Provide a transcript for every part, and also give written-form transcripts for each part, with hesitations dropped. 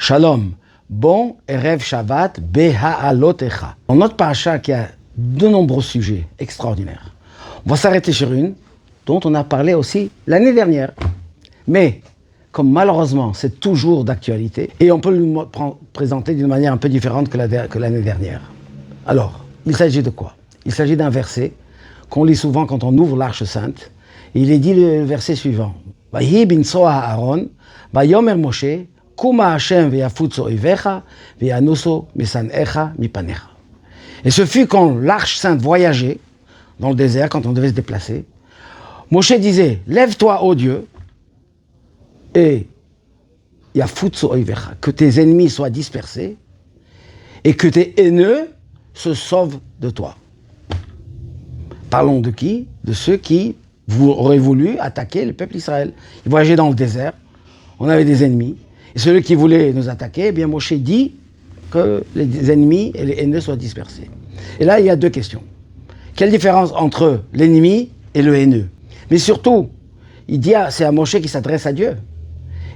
Shalom, bon Erev Shabbat beha'alotecha. Dans notre paracha qui a de nombreux sujets extraordinaires, on va s'arrêter sur une dont on a parlé aussi l'année dernière. Mais, comme malheureusement c'est toujours d'actualité, et on peut le présenter d'une manière un peu différente que l'année dernière. Alors, il s'agit de quoi? Il s'agit d'un verset qu'on lit souvent quand on ouvre l'Arche Sainte. Et il est dit le verset suivant. Vahi binso Aaron, vayomer Moshe, kuma Hashem veyafutso ivecha, veyanuso misanecha mipanecha. Et ce fut quand l'Arche Sainte voyageait dans le désert, quand on devait se déplacer, Moshe disait, lève-toi, ô Dieu, et yafutso ivecha, que tes ennemis soient dispersés, et que tes haineux se sauvent de toi. Parlons de qui? De ceux qui auraient voulu attaquer le peuple d'Israël. Ils voyageaient dans le désert, on avait des ennemis, et celui qui voulait nous attaquer, eh bien Moshe dit que les ennemis et les haineux soient dispersés. Et là, il y a deux questions. Quelle différence entre l'ennemi et le haineux? Mais surtout, il dit, c'est à Moshe qui s'adresse à Dieu.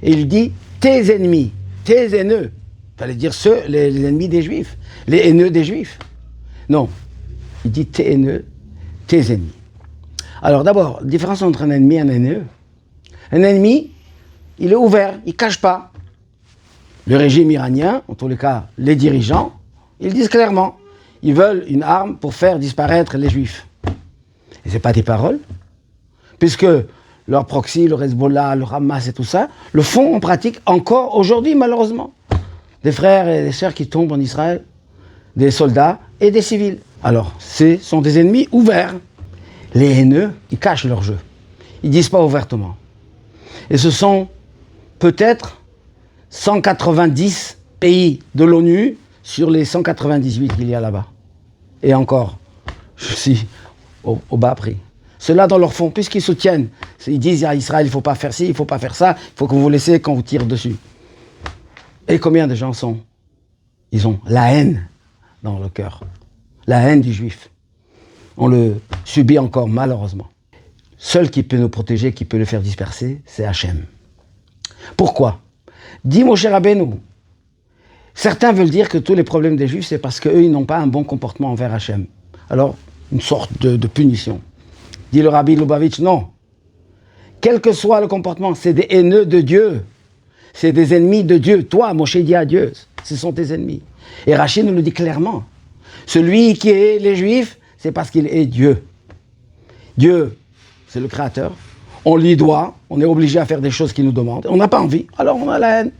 Et il dit, tes ennemis, tes haineux. Il fallait dire les ennemis des Juifs, les haineux des Juifs. Non, il dit tes haineux, tes ennemis. Alors d'abord, la différence entre un ennemi et un haineux. Un ennemi, il est ouvert, il ne cache pas. Le régime iranien, en tous les cas les dirigeants, ils disent clairement, ils veulent une arme pour faire disparaître les Juifs. Et ce n'est pas des paroles, puisque leur proxy, le Hezbollah, le Hamas et tout ça, le font en pratique encore aujourd'hui malheureusement. Des frères et des sœurs qui tombent en Israël, des soldats et des civils. Alors, ce sont des ennemis ouverts. Les haineux, ils cachent leur jeu. Ils ne disent pas ouvertement. Et ce sont peut-être 190 pays de l'ONU sur les 198 qu'il y a là-bas. Et encore, je suis au bas prix. Ceux-là dans leur fond, puisqu'ils soutiennent, ils disent à Israël, il ne faut pas faire ci, il ne faut pas faire ça, il faut que vous laissez quand vous tirez dessus. Et combien de gens ils ont la haine dans le cœur. La haine du juif. On le subit encore malheureusement. Seul qui peut nous protéger, qui peut le faire disperser, c'est Hachem. Pourquoi? Dit Moshe Rabbeinu. Certains veulent dire que tous les problèmes des juifs, c'est parce qu'eux, ils n'ont pas un bon comportement envers Hachem. Alors, une sorte de punition. Dit le Rabbi Lubavitch, non. Quel que soit le comportement, c'est des haineux de Dieu. C'est des ennemis de Dieu. Toi, Moshe dit à Dieu, ce sont tes ennemis. Et Rachid nous le dit clairement. Celui qui est les Juifs, c'est parce qu'il est Dieu. Dieu, c'est le Créateur. On lui doit, on est obligé à faire des choses qu'il nous demande. On n'a pas envie, alors on a la haine.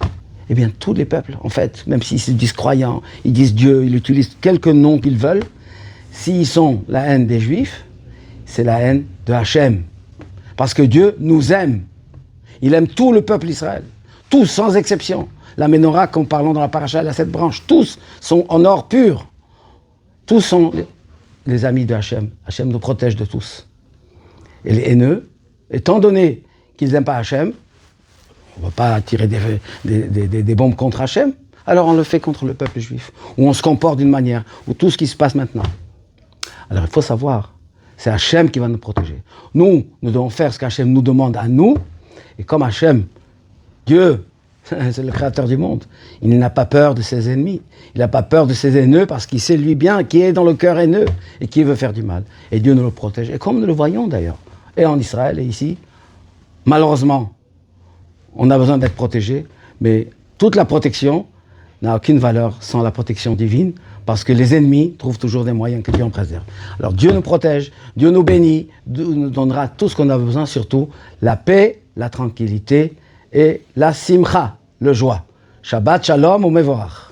Eh bien, tous les peuples, en fait, même s'ils se disent croyants, ils disent Dieu, ils utilisent quelques noms qu'ils veulent, s'ils sont la haine des Juifs, c'est la haine de Hachem. Parce que Dieu nous aime. Il aime tout le peuple d'Israël. Tous, sans exception. La Ménorah, comme parlons dans la paracha, elle a 7 branches. Tous sont en or pur. Tous sont les amis de Hachem. Hachem nous protège de tous. Et les haineux, étant donné qu'ils n'aiment pas Hachem, on ne va pas tirer des bombes contre Hachem, alors on le fait contre le peuple juif. Ou on se comporte d'une manière, ou tout ce qui se passe maintenant. Alors il faut savoir, c'est Hachem qui va nous protéger. Nous devons faire ce qu'Hachem nous demande à nous, et comme Hachem, Dieu, c'est le créateur du monde. Il n'a pas peur de ses ennemis. Il n'a pas peur de ses haineux parce qu'il sait lui bien qui est dans le cœur haineux et qui veut faire du mal. Et Dieu nous le protège. Et comme nous le voyons d'ailleurs, et en Israël et ici, malheureusement, on a besoin d'être protégé, mais toute la protection n'a aucune valeur sans la protection divine parce que les ennemis trouvent toujours des moyens que Dieu en préserve. Alors Dieu nous protège, Dieu nous bénit, Dieu nous donnera tout ce qu'on a besoin, surtout la paix, la tranquillité et la simcha, le joie. Shabbat shalom ou mevorach.